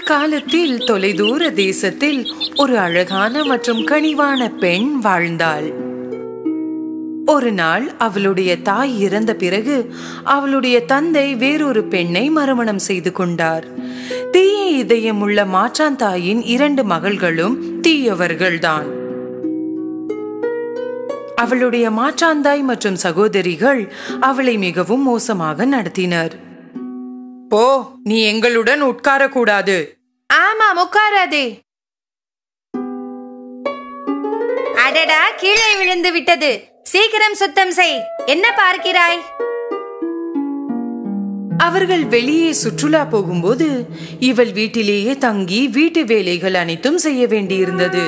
ஒரு காலத்தில் தொலைதூர தேசத்தில் ஒரு அழகான மற்றும் கனிவான பெண் வாழ்ந்தாள். ஒரு நாள் அவளுடைய தாய் இறந்த பிறகு அவளுடைய தந்தை வேறொரு பெண்ணை மறுமணம் செய்து கொண்டார். தீய இதயம் உள்ள மாற்றான் தாயின் 2 மகள்களும் தீயவர்கள்தான். அவளுடைய மாற்றாந்தாய் மற்றும் சகோதரிகள் அவளை மிகவும் மோசமாக நடத்தினர். போ, நீ எங்களுடன் உட்காரக்கூடாது. ஆமாம், உட்காராதே. அடடா, கீழே விழுந்து விட்டது. சீக்கிரம் சுத்தம் செய். என்ன பார்க்கிறாய்? அவர்கள் வெளியே சுற்றுலா போகும்போது இவள் வீட்டிலேயே தங்கி வீட்டு வேலைகள் அனைத்தும் செய்ய வேண்டியிருந்தது.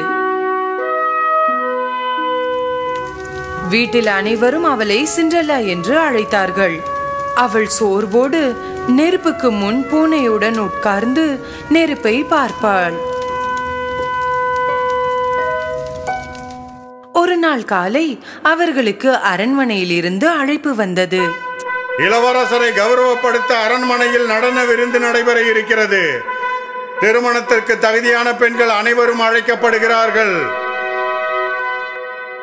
வீட்டில் அனைவரும் அவளை சிண்ட்ரெல்லா என்று அழைத்தார்கள். அவள் சோர்வோடு நெருப்புக்கு முன் பூனையுடன் உட்கார்ந்து நெருப்பை பார்ப்பாள். ஒரு நாள் காலை அவர்களுக்கு அரண்மனையில் இருந்து அழைப்பு வந்தது. இளவரசரை கௌரவப்படுத்த அரண்மனையில் நடன விருந்து நடைபெற இருக்கிறது. திருமணத்திற்கு தகுதியான பெண்கள் அனைவரும் அழைக்கப்படுகிறார்கள்.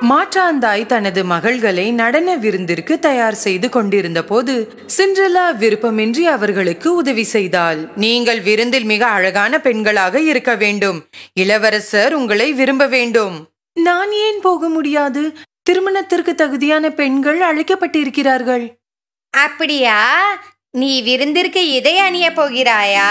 மாற்றாந்தாய் தனது மகள்களை நடன விருந்திற்கு தயார் செய்து கொண்டிருந்த போது சிண்ட்ரெல்லா விருப்பமின்றி அவர்களுக்கு உதவி செய்தாள். நீங்கள் விருந்தில் மிக அழகான பெண்களாக இருக்க வேண்டும். இளவரசர் உங்களை விரும்ப வேண்டும். நான் ஏன் போக முடியாது? திருமணத்திற்கு தகுதியான பெண்கள் அழைக்கப்பட்டிருக்கிறார்கள். அப்படியா? நீ விருந்திற்கு இதை அணிய போகிறாயா?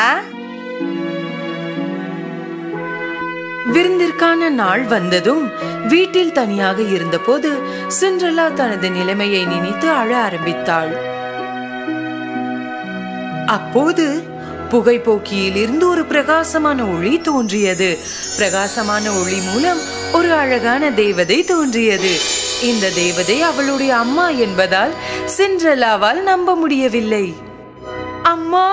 விருந்திற்கான நாள் வந்ததும் வீட்டில் தனியாக இருந்தபோது சிண்ட்ரெல்லா தனது நிலைமையை நினைத்து அழ ஆரம்பித்தாள். அப்போது புகைப்போக்கியில் இருந்து ஒரு பிரகாசமான ஒளி தோன்றியது. பிரகாசமான ஒளி மூலம் ஒரு அழகான தேவதை தோன்றியது. இந்த தேவதை அவளுடைய அம்மா என்பதால் சிண்ட்ரெல்லாவால் நம்ப முடியவில்லை. அம்மா,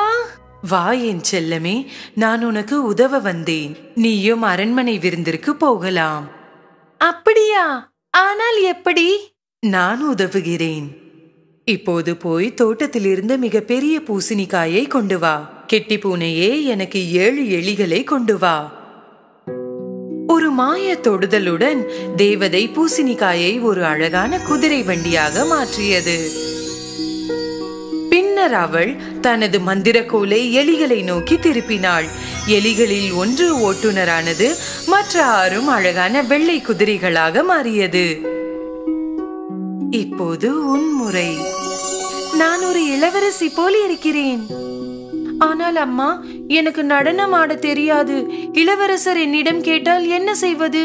வா என் செல்லமே, நான் உனக்கு உதவ வந்தேன். நீயும் அரண்மனை விருந்திற்கு போகலாம். அப்படியா? ஆனால் எப்படி? நான் உதவுகிறேன். இப்போது போய் தோட்டத்திலிருந்து மிக பெரிய பூசணிக்காயை கொண்டு வா. கெட்டி பூனையே, எனக்கு 7 எலிகளை கொண்டு வா. ஒரு மாய தொடுதலுடன் தேவதை பூசணிக்காயை ஒரு அழகான குதிரை வண்டியாக மாற்றியது. பின்னர் அவள் தனது மந்திரக்கோலை எலிகளை நோக்கி திருப்பினாள். எலிகளில் ஒன்று ஓட்டுநரானது, மற்ற 6 அழகான வெள்ளை குதிரைகளாக மாறியது. இப்போது உன் முறை. நான் ஒரு இளவரசி போல் இருக்கிறேன். ஆனால் அம்மா, எனக்கு நடனம் ஆட தெரியாது. இளவரசர் என்னிடம் கேட்டால் என்ன செய்வது?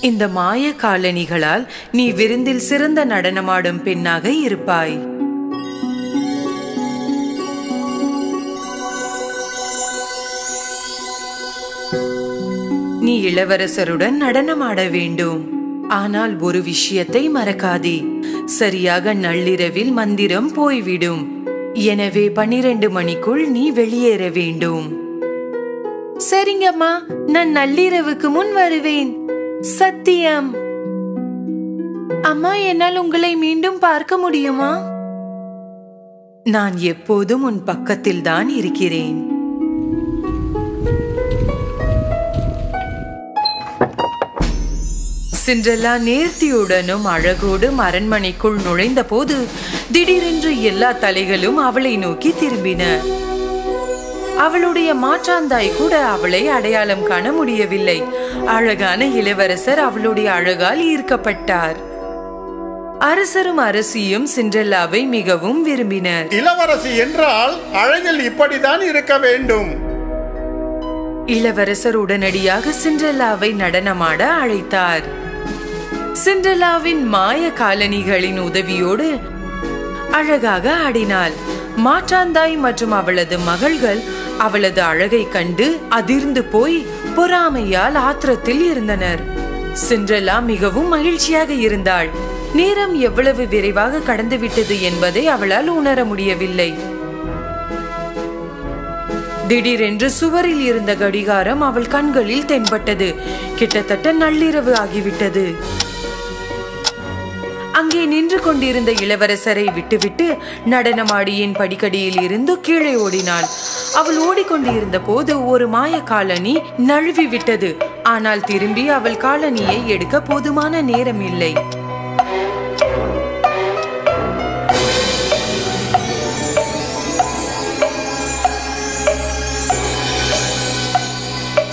இந்த மாய காலணிகளால் நீ விருந்தில் சிறந்த நடனமாடும் பெண்ணாக இருப்பாய். நீ இளவரசருடன் நடனமாட வேண்டும். ஆனால் ஒரு விஷயத்தை மறக்காதே. சரியாக நள்ளிரவில் மந்திரம் போய்விடும். எனவே 12 மணிக்குள் நீ வெளியேற வேண்டும். சரிங்கம்மா, நான் நள்ளிரவுக்கு முன் வருவேன். சத்தியம். அம்மா, என்னால் உங்களை மீண்டும் பார்க்க முடியுமா? நான் எப்போதும் உன் பக்கத்தில் தான் இருக்கிறேன். சிண்ட்ரெல்லா நேர்த்தியுடனும் அழகோடும் அரண்மனைக்குள் நுழைந்த போது திடீரென்று எல்லா தலைகளும் அவளை நோக்கி திரும்பின. அவளுடைய மாற்றாந்தாய் கூட அவளை அடையாளம் காண முடியவில்லை. அழகான இளவரசர் அவளுடைய அழகால் ஈர்க்கப்பட்டார். அரசரும் அரசியும் சிண்ட்ரெல்லாவை மிகவும் விரும்பினர். இளவரசி என்றால் அழகில் இப்படிதான் இருக்க வேண்டும். இளவரசர் உடனடியாக சிண்ட்ரெல்லாவை நடனமாட அழைத்தார். சிண்ட்ரெல்லாவின் மாய காலணிகளின் உதவியோடு அழகாக ஆடினாள். மாற்றாந்தாய் மற்றும் அவளது மகள்கள் அவளது அழகை கண்டு அதிர்ந்து போய் பொறாமையால் ஆத்திரத்தில் இருந்தனர். சிண்ட்ரெல்லா மிகவும் மகிழ்ச்சியாக இருந்தாள். நேரம் எவ்வளவு விரைவாக கடந்துவிட்டது என்பதை அவளால் உணர முடியவில்லை. திடீரென்று சுவரில் இருந்த கடிகாரம் அவள் கண்களில் தென்பட்டது. கிட்டத்தட்ட நள்ளிரவு ஆகிவிட்டது. அங்கே நின்று கொண்டிருந்த இளவரசரை விட்டுவிட்டு நடனமாடியின் படிக்கடியில் இருந்து கீழே ஓடினாள். அவள் ஓடிக்கொண்டிருந்த போது ஒரு மாய காலணி நழுவி விட்டது. ஆனால் திரும்பி அவள் காலணியை எடுக்க போதுமான நேரம் இல்லை.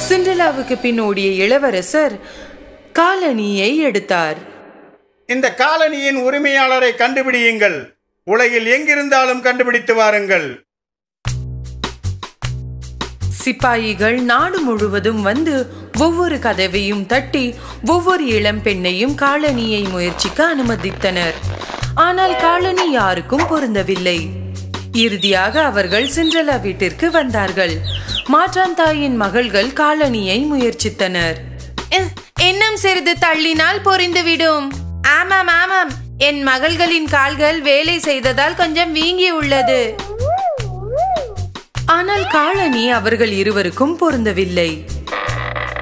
சிண்ட்ரெல்லாவுக்கு பின் ஓடிய இளவரசர் காலணியை எடுத்தார். இந்த காலணியின் உரிமையாளரை கண்டுபிடியுங்கள். உலகில் எங்கிருந்தாலும் கண்டுபிடித்து வாருங்கள். சிப்பாயிகள் நாடு முழுவதும் வந்து ஒவ்வொரு கதவையும் தட்டி ஒவ்வொரு இளம் பெண்ணையும் காலணியை முயற்சிக்க அனுமதித்தனர். ஆனால் காலணி யாருக்கும் பொருந்தவில்லை. இறுதியாக அவர்கள் சிண்ட்ரெல்லா வீட்டிற்கு வந்தார்கள். மாற்றான் தாயின் மகள்கள் காலணியை முயற்சித்தனர். இன்னும் சிறிது தள்ளினால் பொறிந்துவிடும். ஆமாம் ஆமாம், என் மகள்களின் கால்கள் வேலை செய்ததால் கொஞ்சம் வீங்கி உள்ளது. ஆனால் காலணி அவர்கள் இருவருக்கும் பொருந்தவில்லை.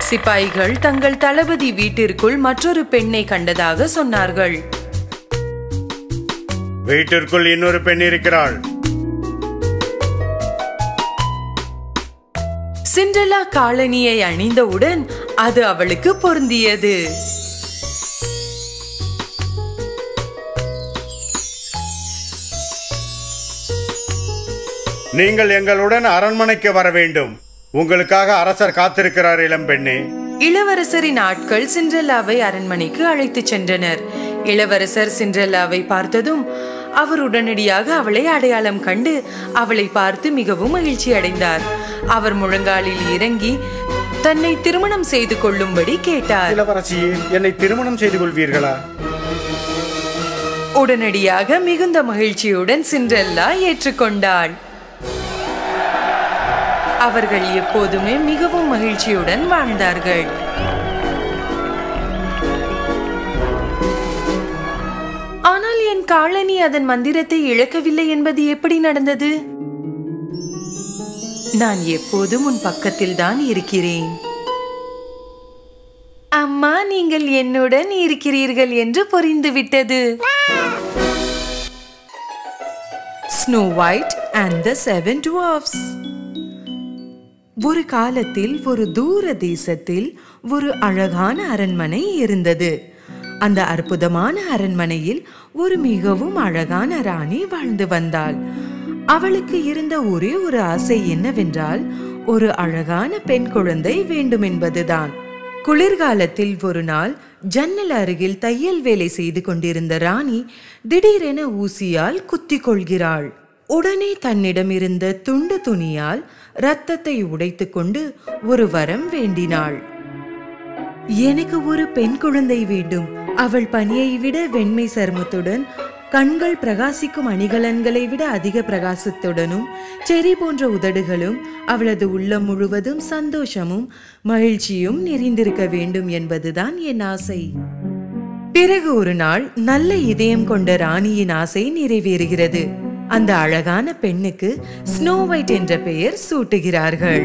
சிப்பாய்கள் தங்கள் தளபதி வீட்டிற்குள் மற்றொரு பெண்ணை கண்டதாக சொன்னார்கள். வீட்டிற்குள் இன்னொரு பெண் இருக்கிறாள். சிண்ட்ரெல்லா காலணியை அணிந்தவுடன் அது அவளுக்கு பொருந்தியது. நீங்கள் எங்களுடன் அரண்மனைக்கு வர வேண்டும். உங்களுக்காக அரசர் காத்திருக்கிறார் இளம் பெண்ணே. இளவரசரின் ஆட்கள் சிண்ட்ரெல்லாவை அரண்மனைக்கு அழைத்துச் சென்றனர். இளவரசர் சிண்ட்ரெல்லாவை பார்த்ததும் அவர் உடனடியாக அவளை அடையாளம் கண்டு அவளை பார்த்து மிகவும் மகிழ்ச்சி அடைந்தார். அவர் முழங்காலில் இறங்கி தன்னை திருமணம் செய்து கொள்ளும்படி கேட்டார். இளவரசியே, என்னை திருமணம் செய்து கொள்வீர்களா? உடனடியாக மிகுந்த மகிழ்ச்சியுடன் சிண்ட்ரெல்லா ஏற்றுக்கொண்டாள். அவர்கள் எப்போதுமே மிகவும் மகிழ்ச்சியுடன் வாழ்ந்தார்கள். ஆனால் என் காலணி அதன் மந்திரத்தை இழக்கவில்லை என்பது எப்படி நடந்தது? நான் எப்போதும் உன் பக்கத்தில் தான் இருக்கிறேன். அம்மா, நீங்கள் என்னுடன் இருக்கிறீர்கள் என்று புரிந்துவிட்டது. Snow White and the Seven Dwarfs. ஒரு காலத்தில் ஒரு தூர தேசத்தில் ஒரு அழகான அரண்மனை இருந்தது. அந்த அற்புதமான அரண்மனையில் ஒரு மிகவும் அழகான ராணி வாழ்ந்து வந்தாள். அவளுக்கு இருந்த ஒரே ஒரு ஆசை என்னவென்றால் ஒரு அழகான பெண் குழந்தை வேண்டும் என்பதுதான். குளிர்காலத்தில் ஒரு நாள் ஜன்னல் அருகில் தையல் வேலை செய்து கொண்டிருந்த ராணி திடீரென ஊசியால் குத்திக் கொள்கிறாள். உடனே தன்னிடம் இருந்த துண்டு துணியால் இரத்தத்தை உடைத்துக் கொண்டு ஒரு வரம் வேண்டினாள். எனக்கு ஒரு பெண் குழந்தை வேண்டும். அவள் பனியை விட வெண்மை சருமத்துடன், கண்கள் பிரகாசிக்கும் அணிகலன்களை விட அதிக பிரகாசத்துடனும், செரி போன்ற உதடுகளும், அவளது உள்ளம் முழுவதும் சந்தோஷமும் மகிழ்ச்சியும் நிறைந்திருக்க வேண்டும் என்பதுதான் என் ஆசை. பிறகு ஒரு நாள் நல்ல இதயம் கொண்ட ராணியின் ஆசை நிறைவேறுகிறது. அந்த அழகான பெண்ணுக்கு ஸ்னோ ஒயிட் என்ற பெயர் சூட்டுகிறார்கள்.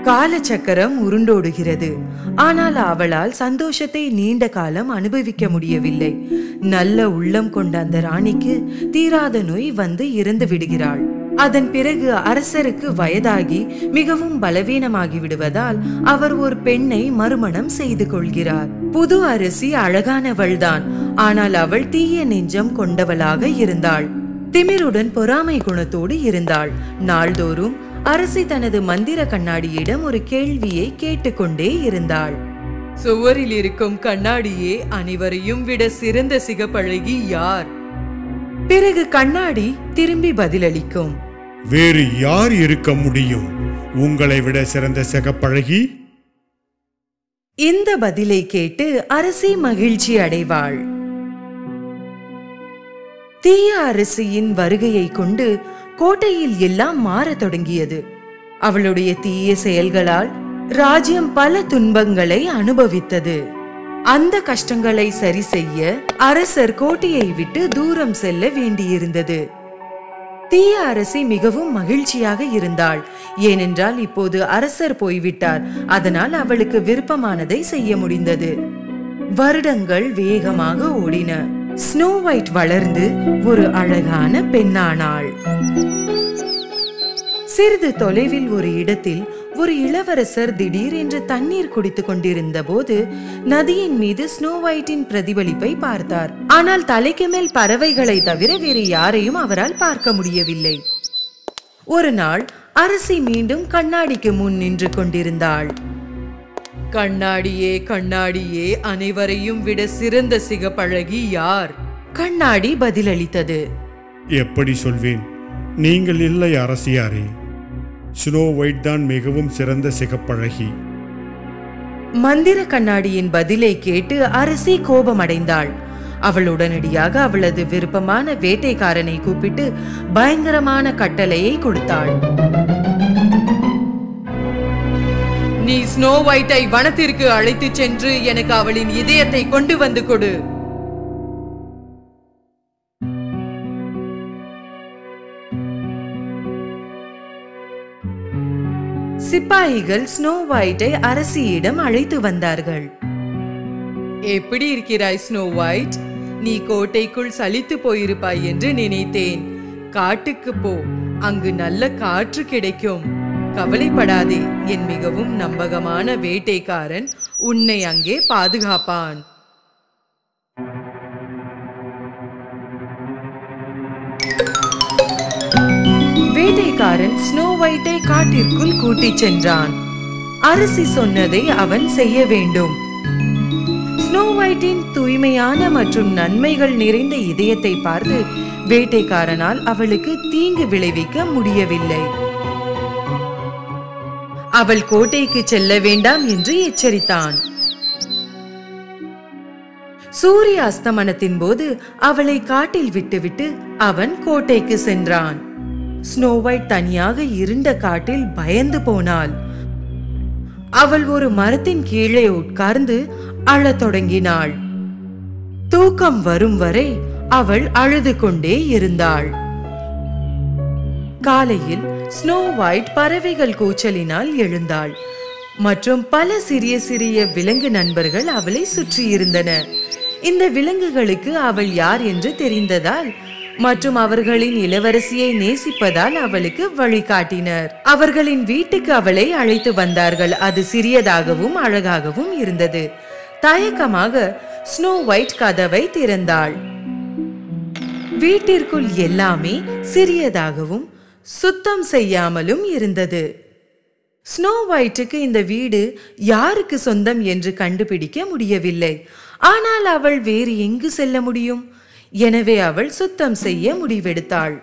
காலச்சக்கரம் உருண்டோடுகிறது. ஆனால் அவளால் சந்தோஷத்தை நீண்ட காலம் அனுபவிக்க முடியவில்லை. நல்ல உள்ளம் கொண்ட அந்த ராணிக்கு தீராத நோய் வந்து இறந்து விடுகிறாள். அதன் பிறகு அரசருக்கு வயதாகி மிகவும் பலவீனமாகி விடுவதால் அவர் ஒரு பெண்ணை மறுமணம் செய்து கொள்கிறார். புது அரசி அழகானவள்தான். ஆனால் அவள் தீய நெஞ்சம் கொண்டவளாக இருந்தாள். திமிருடன் பொறாமை குணத்தோடு இருந்தாள். நாள்தோறும் அரசி தனது மந்திர கண்ணாடியிடம் ஒரு கேள்வியை கேட்டுக்கொண்டே இருந்தாள். சுவரில் இருக்கும் கண்ணாடியே அனைவரையும் விட சிறந்த சிகப்பழகி யார்? பிறகு கண்ணாடி திரும்பி பதிலளிக்கும், வேறு யார் இருக்க முடியும் உங்களை விட சிறந்த சிகப்பழகி? இந்த பதிலை கேட்டு அரசி மகிழ்ச்சி அடைவாள். தீய அரசியின் வருகையை கொண்டு கோட்டையில் எல்லாம் மாற தொடங்கியது. அவளுடைய தீய செயல்களால் ராஜ்யம் பல துன்பங்களை அனுபவித்தது. அந்த கஷ்டங்களை சரி செய்ய அரசர் கோட்டையை விட்டு தூரம் செல்ல வேண்டியிருந்தது. தீய அரசி மிகவும் மகிழ்ச்சியாக இருந்தாள். ஏனென்றால் இப்போது அரசர் போய்விட்டார். அதனால் அவளுக்கு விருப்பமானதை செய்ய முடிந்தது. வருடங்கள் வேகமாக ஓடின. ஸ்னோ ஒயிட் வளர்ந்து ஒரு அழகான பெண்ணானாள். சிறிது தொலைவில் ஒரு இடத்தில் ஒரு இளவரசர் திடீரென்று தண்ணீர் குடித்துக் கொண்டிருந்த போது நதியின் மீது ஸ்னோ ஒயிட்டின் பிரதிபலிப்பை பார்த்தார். ஆனால் தலைக்கு மேல் பறவைகளை தவிர வேறு யாரையும் அவரால் பார்க்க முடியவில்லை. ஒரு நாள் அரசி மீண்டும் கண்ணாடிக்கு முன் நின்று கொண்டிருந்தாள். கண்ணாடியே கண்ணாடியே, அனைவரையும் விட சிறந்த சிகப்பழகி யார்? கண்ணாடி பதிலளித்தது. எப்படி சொல்வேன்? நீங்கள் இல்லை அரசியாரே. ஸ்னோ ஒயிட் தான் மிகவும் சிறந்த சிகப்பழகி. மந்திர கண்ணாடியின் பதிலை கேட்டு அரசி கோபமடைந்தாள். அவள் உடனடியாக அவளது விருப்பமான வேட்டைக்காரனை கூப்பிட்டு பயங்கரமான கட்டளையை கொடுத்தாள். நீ ஸ்னோ ஒயிட்டை வனத்திற்கு அழைத்து சென்று எனக்கு அவளின் இதயத்தை கொண்டு வந்து கொடு. சிப்பாய்கள் ஸ்னோ ஒயிட்டை அரசியிடம் அழைத்து வந்தார்கள். எப்படி இருக்கிறாய் ஸ்னோ ஒயிட்? நீ கோட்டைக்குள் சலித்து போயிருப்பாய் என்று நினைத்தேன். காட்டுக்கு போ, அங்கு நல்ல காற்று கிடைக்கும். கவலைப்படாதே, என் மிகவும் நம்பகமான வேட்டைக்காரன் உன்னை அங்கே பாதுகாப்பான். வேட்டைக்காரன் ஸ்னோ ஒயிட்டை காட்டிற்குள் கூட்டிச் சென்றான். அரசி சொன்னதை அவன் செய்ய வேண்டும். ஸ்னோ ஒயிட்டின் தூய்மையான மற்றும் நன்மைகள் நிறைந்த இதயத்தை பார்த்து வேட்டைக்காரனால் அவளுக்கு தீங்கு விளைவிக்க முடியவில்லை. அவள் கோட்டைக்கு செல்ல வேண்டாம் என்று எச்சரித்தான். சூரிய அஸ்தமனத்தின் போது அவளை காட்டில் விட்டுவிட்டு அவன் கோட்டைக்கு சென்றான். ஸ்னோ ஒயிட் தனியாக இருண்ட காட்டில் பயந்து போனாள். அவள் ஒரு மரத்தின் கீழே உட்கார்ந்து அழத் தொடங்கினாள். தூக்கம் வரும் வரை அவள் அழுது கொண்டே இருந்தாள். காலையில் ஸ்னோ ஒயிட் பறவைகள் கூச்சலினால் எழுந்தாள் மற்றும் பல சிறிய சிறிய விலங்கு நண்பர்கள் அவளை சுற்றி இருந்தன. இந்த விலங்குகளுக்கு அவள் யார் என்று தெரிந்ததால் மற்றும் அவர்களின் இளவரசியை நேசிப்பதால் அவளுக்கு வழிகாட்டினர். அவர்களின் வீட்டுக்கு அவளை அழைத்து வந்தார்கள். அது சிறியதாகவும் அழகாகவும் இருந்தது. தயக்கமாக ஸ்னோ ஒயிட் கதவை திறந்தாள். வீட்டிற்குள் எல்லாமே சிறியதாகவும் சுத்தம் செய்யாமலும் இருந்தது. ஸ்னோ ஒயிட்டுக்கு இந்த வீடு யாருக்கு சொந்தம் என்று கண்டுபிடிக்க முடியவில்லை. ஆனால் அவள் வேறு எங்கு செல்ல முடியும்? எனவே அவள் சுத்தம் செய்ய முடிவெடுத்தாள்.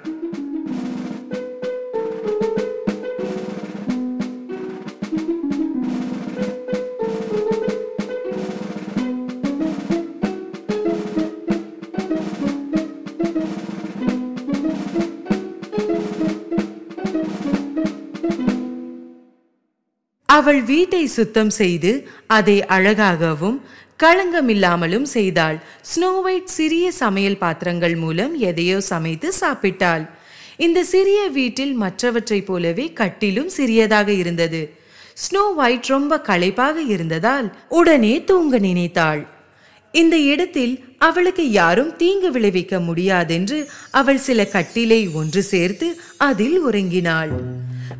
அவள் வீட்டை சுத்தம் செய்து அதை அழகாகவும் களங்கமில்லாமலும் செய்தாள். ஸ்னோ ஒயிட் சிறிய சமையல் பாத்திரங்கள் மூலம் எதையோ சமைத்து சாப்பிட்டாள். இந்த சிறிய வீட்டில் மற்றவற்றை போலவே கட்டிலும் சிறியதாக இருந்தது. ஸ்னோ ஒயிட் ரொம்ப களைப்பாக இருந்ததால் உடனே தூங்க நினைத்தாள். இந்த இடத்தில் அவளுக்கு யாரும் தீங்கு விளைவிக்க முடியாதென்று அவள் சில கட்டிலை ஒன்று சேர்த்து அதில் உறங்கினாள்.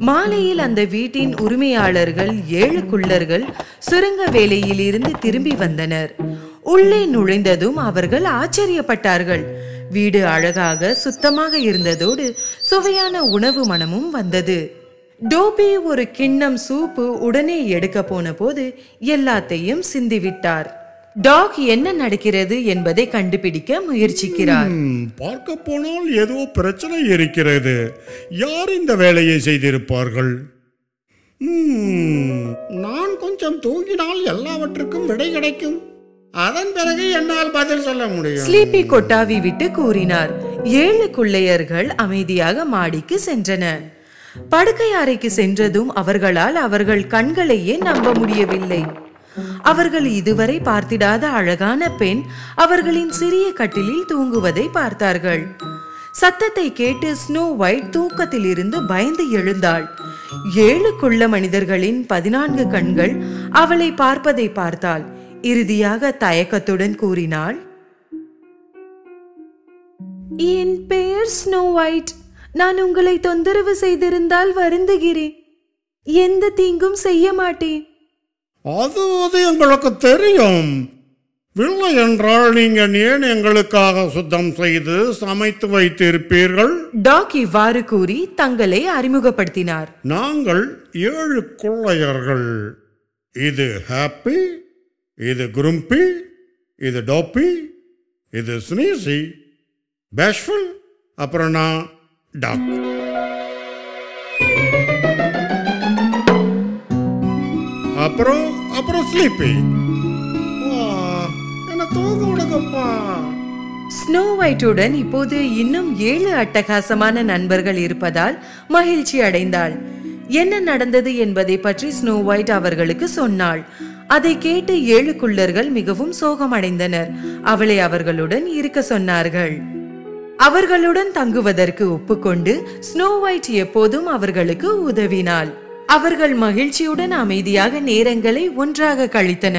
மாலையில் அந்த வீட்டின் உரிமையாளர்கள் 7 குள்ளர்கள் சுரங்க வேலையில் இருந்து திரும்பி வந்தனர். உள்ளே நுழைந்ததும் அவர்கள் ஆச்சரியப்பட்டார்கள். வீடு அழகாக சுத்தமாக இருந்ததோடு சுவையான உணவு மனமும் வந்தது. டோபி ஒரு கிண்ணம் சூப்பு உடனே எடுக்க போன போது எல்லாத்தையும் சிந்திவிட்டார். டாக் என்ன நடக்கிறது என்பதை கண்டுபிடிக்க முயற்சிக்கிறார். பார்க்க போனால் ஏதோ பிரச்சனை இருக்கிறது. யார் இந்த வேலையை செய்திருப்பார்கள்? நான் கொஞ்சம் தூங்கினால் எல்லாவற்றுக்கும் விடை கிடைக்கும். அதன் பிறகு என்னால் பதில் சொல்ல முடியும். ஸ்லீப்பி கொட்டாவி விட்டு கூறினார். 7 கொள்ளையர்கள் அமைதியாக மாடிக்கு சென்றனர். படுக்கை அறைக்கு சென்றதும் அவர்களால் அவர்கள் கண்களையே நம்ப முடியவில்லை. அவர்கள் இதுவரை பார்த்திடாத அழகான பெண் அவர்களின் சிறிய கட்டிலில் தூங்குவதை பார்த்தார்கள். சத்தத்தை கேட்டு ஸ்னோ ஒயிட் தூக்கத்தில் இருந்து பயந்து எழுந்தாள். 7 குள்ள மனிதர்களின் 14 கண்கள் அவளை பார்ப்பதை பார்த்தாள். இறுதியாக தயக்கத்துடன் கூறினாள், என் பெயர் ஸ்னோ ஒயிட். நான் உங்களை தொந்தரவு செய்திருந்தால் வருந்துகிறேன். எந்த தீங்கும் செய்ய மாட்டேன். அது எங்களுக்கு தெரியும். இல்லை என்றால் நீங்கள் ஏன் எங்களுக்காக சுத்தம் செய்து சமைத்து வைத்திருப்பீர்கள்? டாக் இவ்வாறு கூறி தங்களை அறிமுகப்படுத்தினார். நாங்கள் 7 கொள்ளையர்கள். இது ஹாப்பி, இது குரும்பி, இது டோப்பி, இது ஸ்னீசி, பேஷ்ஃபுல், அப்புறம் நான் டாக். அப்புறம் ஸ்லீப்பி. என்ன தூங்க விடுங்கப்பா. ஸ்னோ ஒயிட்டுடன் இப்போது இன்னும் 7 அட்டகாசமான நண்பர்கள் இருப்பதால் மகிழ்ச்சி அடைந்தாள். என்ன நடந்தது என்பதை பற்றி ஸ்னோ ஒயிட் அவர்களுக்கு சொன்னாள். அதை கேட்டு 7 குள்ளர்கள் மிகவும் சோகமடைந்தனர். அவளை அவர்களுடன் இருக்க சொன்னார்கள். அவர்களுடன் தங்குவதற்கு ஒப்புக்கொண்டு ஸ்னோ ஒயிட் எப்போதும் அவர்களுக்கு உதவினாள். அவர்கள் மகிழ்ச்சியுடன் அமைதியாக நேரங்களை ஒன்றாக கழித்தன.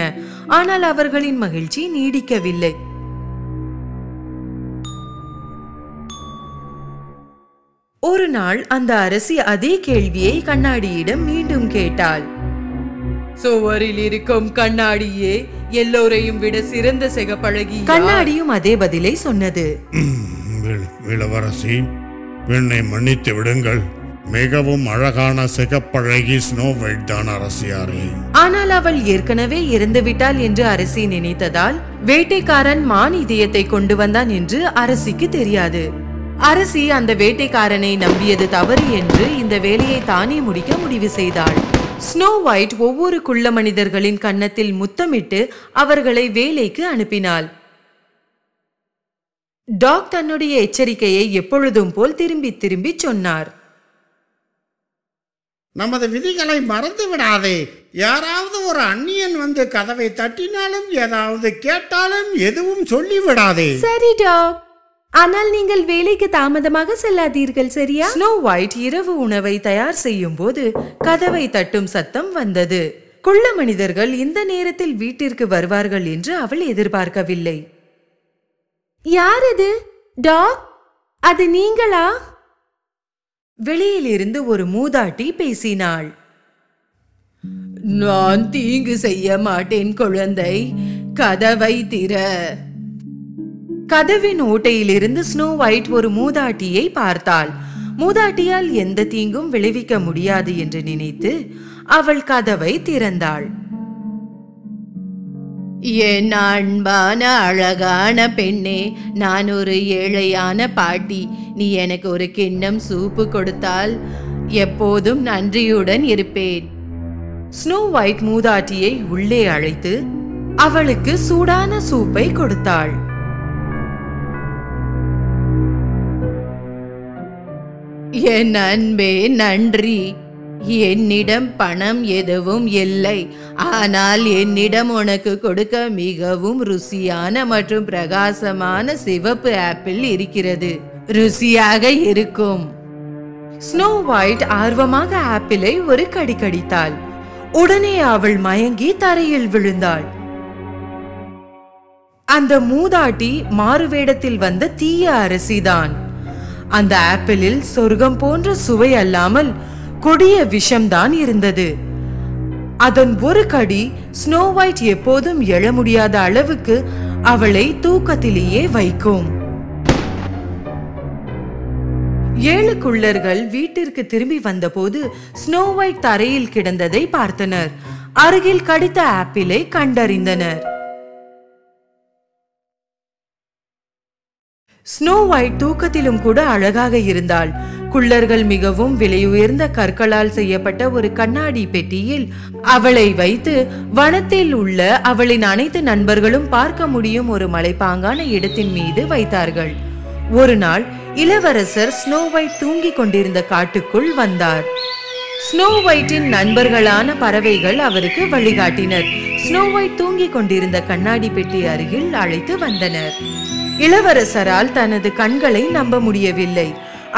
ஆனால் அவர்களின் மகிழ்ச்சி நீடிக்கவில்லை. ஒரு நாள் அந்த அரசி அதே கேள்வியை கண்ணாடியிடம் மீண்டும் கேட்டாள். சுவரில் இருக்கும் கண்ணாடியே, எல்லோரையும் விட சிறந்த சிகப்பழகி. கண்ணாடியும் அதே பதிலை சொன்னது. இளவரசி, என்னை மன்னித்து விடுங்கள். மிகவும் அழகான சிகப்பழகி ஸ்னோ ஒயிட் தான் அரசியாரே. ஆனால் அவள் ஏற்கனவே இறந்துவிட்டாள் என்று அரசி நினைத்ததால் வேட்டைக்காரன் மான் இதயத்தை கொண்டு வந்தான் என்று அரசிக்கு தெரியாது. அரசி அந்த வேட்டைக்காரனை நம்பியது தவறு என்று இந்த வேலையை தானே முடிக்க முடிவு செய்தாள். ஸ்னோ ஒயிட் ஒவ்வொரு குள்ள மனிதர்களின் கன்னத்தில் முத்தமிட்டு அவர்களை வேலைக்கு அனுப்பினாள். டாக் தன்னுடைய எச்சரிக்கையை எப்பொழுதும் போல் திரும்பி திரும்பி சொன்னார். நமது விதிகளை மறந்து விடாதே. யாராவது ஒரு அந்நியன் வந்து கதவை தட்டினாலும் ஏதாவது கேட்டாலும் எதுவும் சொல்லி விடாதே. சரி டாக், ஆனால் நீங்கள் வேலைக்கு தாமதமாக செல்லாதீர்கள், சரியா? ஸ்னோ ஒயிட் இரவு உணவை தயார் செய்யும் போது கதவை தட்டும் சத்தம் வந்தது. குள்ள மனிதர்கள் இந்த நேரத்தில் வீட்டிற்கு வருவார்கள் என்று அவள் எதிர்பார்க்கவில்லை. யார் இது? டாக், அது நீங்களா? வெளியில் இருந்து ஒரு மூதாட்டி பேசினாள். நான் தீங்கு செய்ய மாட்டேன் குழந்தை, கதவை திற. கதவின் ஓட்டையிலிருந்து ஸ்னோ ஒயிட் ஒரு மூதாட்டியை பார்த்தாள். மூதாட்டியால் எந்த தீங்கும் விளைவிக்க முடியாது என்று நினைத்து அவள் கதவை திறந்தாள். என் அன்பான அழகான பெண்ணே, நான் ஒரு ஏழையான பாட்டி. நீ எனக்கு ஒரு கிண்ணம் சூப்பு கொடுத்தால் எப்போதும் நன்றியுடன் இருப்பேன். ஸ்னோ ஒயிட் மூதாட்டியை உள்ளே அழைத்து அவளுக்கு சூடான சூப்பை கொடுத்தாள். என் அன்பே, நன்றி. என்னிடம் பணம் எதுவும் இல்லை, ஆனால் என்னிடம் உனக்கு கொடுக்க மிகவும் ருசியான மற்றும் பிரகாசமான சிவப்பு ஆப்பிள் இருக்கிறது. ருசியாக இருக்கும். ஸ்னோ ஒயிட் ஆர்வமாக ஆப்பிளை ஒரு கடி கடித்தாள். உடனே அவள் மயங்கி தரையில் விழுந்தாள். அந்த மூதாட்டி மாறுவேடத்தில் வந்த தீய அரசிதான். அந்த ஆப்பிளில் சொர்க்கம் போன்ற சுவை அல்லாமல் கொடிய விஷம்தான் இருந்தது. அதன் ஒரு கடி ஸ்னோ ஒயிட் எப்போதும் எழ முடியாத அளவுக்கு அவளை தூக்கத்திலேயே வைக்கும். 7 குள்ளர்கள் வீட்டிற்கு திரும்பி வந்தபோது ஸ்னோ ஒயிட் தரையில் கிடந்ததை பார்த்தனர். அருகில் கடித்த ஆப்பிளை கண்டறிந்தனர். ஸ்னோ ஒயிட் தூக்கத்திலும் கூட அழகாக இருந்தாள். குள்ளர்கள் மிகவும் விலையுயர்ந்த கற்களால் செய்யப்பட்ட ஒரு கண்ணாடி பெட்டியில் அவளை வைத்து வனத்தில் உள்ள அவளின் அனைத்து நண்பர்களும் பார்க்க முடியும் ஒரு மலைப்பாங்கான இடத்தின் மீது வைத்தார்கள். ஒரு நாள் இளவரசர் ஸ்னோ ஒயிட் தூங்கிக் கொண்டிருந்த காட்டுக்குள் வந்தார். ஸ்னோ ஒயிட்டின் நண்பர்களான பறவைகள் அவருக்கு வழிகாட்டினர். ஸ்னோ ஒயிட் தூங்கிக் கொண்டிருந்த கண்ணாடி பெட்டி அருகில் அழைத்து வந்தனர். இளவரசரால் தனது கண்களை நம்ப முடியவில்லை.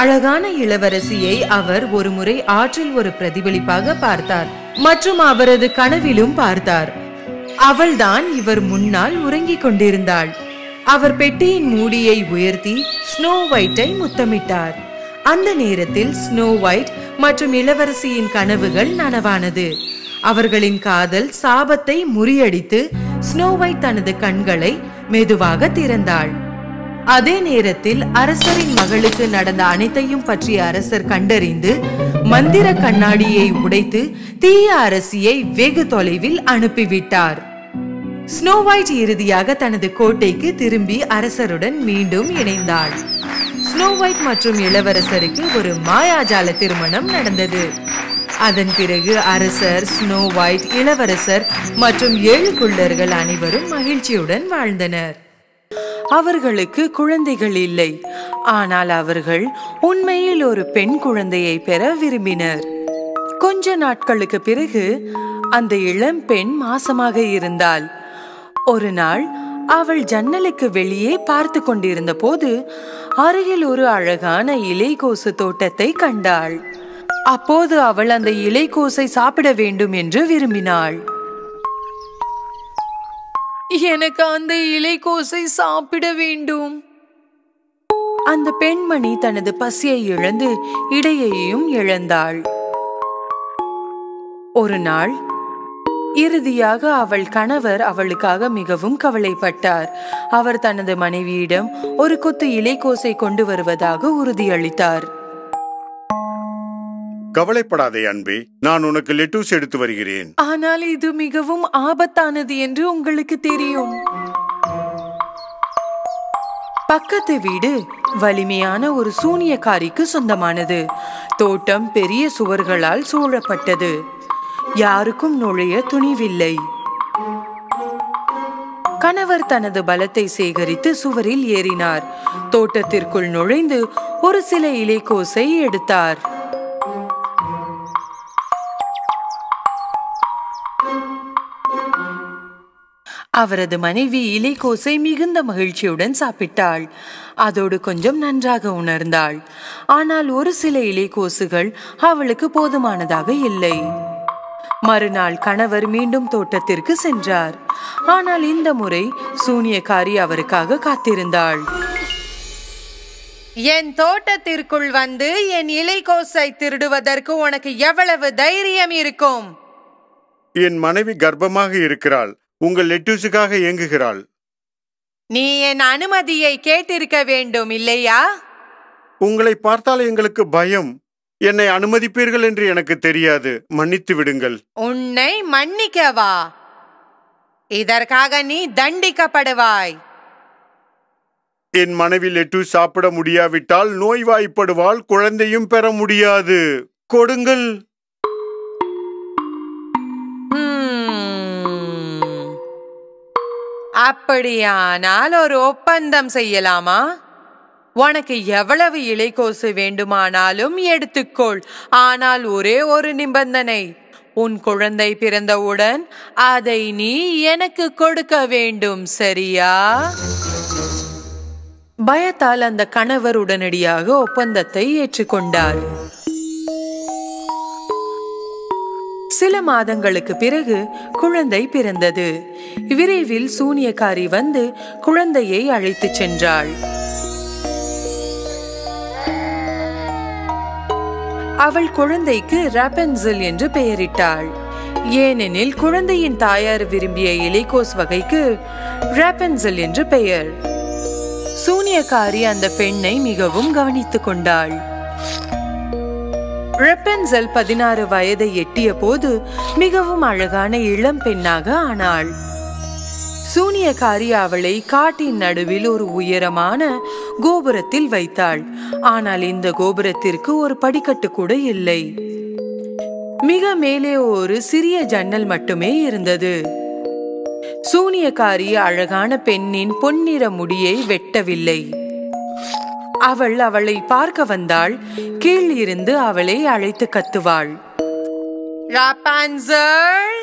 அழகான இளவரசியை அவர் ஒரு முறை ஆற்றில் ஒரு பிரதிபலிப்பாக பார்த்தார் மற்றும் அவரது கனவிலும் பார்த்தார். அவள்தான் இவர் முன்னால் உறங்கிக் கொண்டிருந்தாள். அவர் பெட்டியின் மூடியை உயர்த்தி ஸ்னோ ஒயிட்டை முத்தமிட்டார். அந்த நேரத்தில் ஸ்னோ ஒயிட் மற்றும் இளவரசியின் கனவுகள் நனவானது. அவர்களின் காதல் சாபத்தை முறியடித்து ஸ்னோ ஒயிட் தனது கண்களை மெதுவாக திறந்தாள். அதே நேரத்தில் அரசரின் மகளுக்கு நடந்த அனைத்தையும் பற்றிய அரசர் கண்டறிந்து மந்திர கண்ணாடியை உடைத்து தீய அரசியை வெகு தொலைவில் அனுப்பிவிட்டார். ஸ்னோ ஒயிட் இறுதியாக தனது கோட்டைக்கு திரும்பி அரசருடன் மீண்டும் இணைந்தாள். ஸ்னோ ஒயிட் மற்றும் இளவரசருக்கு ஒரு மாயாஜால திருமணம் நடந்தது. அதன் பிறகு அரசர், ஸ்னோ ஒயிட், இளவரசர் மற்றும் 7 குள்ளர்கள் அனைவரும் மகிழ்ச்சியுடன் வாழ்ந்தனர். அவர்களுக்கு குழந்தைகள் இல்லை, ஆனால் அவர்கள் உண்மையில் ஒரு பெண் குழந்தையை பெற விரும்பினர். கொஞ்ச நாட்களுக்கு பிறகு அந்த இளம் பெண் மாசமாக இருந்தாள். ஒரு நாள் அவள் ஜன்னலுக்கு வெளியே பார்த்து கொண்டிருந்த போது அருகில் ஒரு அழகான இலைக்கோசு தோட்டத்தை கண்டாள். அப்போது அவள் அந்த இலைக்கோசை சாப்பிட வேண்டும் என்று விரும்பினாள். எனக்கு அந்த இலைக்கோசை சாப்பிட வேண்டும். அந்த பெண்மணி தனது பசியை இழந்து இடையையும் இழந்தாள். ஒரு நாள் இறுதியாக அவள் கணவர் அவளுக்காக மிகவும் கவலைப்பட்டார். அவர் தனது மனைவியிடம் ஒரு கொத்து இலைக்கோசை கொண்டு வருவதாக உறுதியளித்தார். கவலைப்படாதே அன்பே, நான் உனக்கு லெட்டூஸ் எடுத்து வருகிறேன். ஆனால் இது மிகவும் ஆபத்தானது என்று உங்களுக்கு தெரியும். பக்கத்து வீடு வலிமையான ஒரு சூனியக்காரிக்கு சொந்தமானது. தோட்டம் பெரிய சுவர்களால் சூழப்பட்டது. யாருக்கும் நுழைய துணிவில்லை. கணவர் தனது பலத்தை சேகரித்து சுவரில் ஏறினார். தோட்டத்திற்குள் நுழைந்து ஒரு சில இலைக்கோசை எடுத்தார். அவரது மனைவி இலைக்கோசை மிகுந்த மகிழ்ச்சியுடன் சாப்பிட்டாள். அதோடு கொஞ்சம் நன்றாக உணர்ந்தாள். ஆனால் ஒரு சில இலைக்கோசுகள் அவளுக்கு போதுமானதாக இல்லை. மறுநாள் கணவர் மீண்டும் தோட்டத்திற்கு சென்றார். ஆனால் இந்த முறை சூனியக்காரி அவருக்காக காத்திருந்தாள். என் தோட்டத்திற்குள் வந்து என் இலைக்கோசை திருடுவதற்கு உனக்கு எவ்வளவு தைரியம் இருக்கும்? என் மனைவி கர்ப்பமாக இருக்கிறாள். உங்கள் லெட்டூஸுக்காக ஏங்குகிறாள். நீ என் அனுமதியை கேட்டிருக்க வேண்டும், இல்லையா? உங்களை பார்த்தால் எங்களுக்கு பயம். என்னை அனுமதிப்பீர்கள் என்று எனக்கு தெரியாது. மன்னித்து விடுங்கள். உன்னை மன்னிக்கவா? இதற்காக நீ தண்டிக்கப்படுவாய். என் மனைவி லெட்டூஸ் சாப்பிட முடியாவிட்டால் நோய்வாய்ப்படுவாள். குழந்தையும் பெற முடியாது. கொடுங்கள். அப்படியானால் ஒரு ஒப்பந்தம் செய்யலாமா? உனக்கு எவ்வளவு இலைக்கோசு வேண்டுமானாலும் எடுத்துக்கொள். ஆனால் ஒரே ஒரு நிபந்தனை. உன் குழந்தை பிறந்தவுடன் அதை நீ எனக்கு கொடுக்க வேண்டும், சரியா? பயத்தால் அந்த கணவர் உடனடியாக ஒப்பந்தத்தை ஏற்றுக்கொண்டார். சில மாதங்களுக்கு பிறகு குழந்தை பிறந்தது. விரைவில் சூனியக்காரி வந்து குழந்தையை அழைத்துச் சென்றாள். அவள் குழந்தைக்கு ராபன்சல் என்று பெயரிட்டாள். ஏனெனில் குழந்தையின் தாயார் விரும்பிய இலைக்கோஸ் வகைக்கு ராபன்சல் என்று பெயர். சூனியக்காரி அந்த பெண்ணை மிகவும் கவனித்துக் கொண்டாள். ராபன்சல் 16 வயதை எட்டிய போது மிகவும் அழகான இளம் பெண்ணாக ஆனாள். சூனியக்காரி அவளை காட்டின் நடுவில் ஒரு உயரமான கோபுரத்தில் வைத்தாள். ஆனால் இந்த கோபுரத்திற்கு ஒரு படிக்கட்டு கூட இல்லை. மிக மேலே ஒரு சிறிய ஜன்னல் மட்டுமே இருந்தது. சூனியக்காரி அழகான பெண்ணின் பொன்னிற முடியை வெட்டவில்லை. அவள் அவளை பார்க்க வந்தாள். கீழ் இருந்து அவளை அழைத்து கத்துவாள். ராபன்சல்,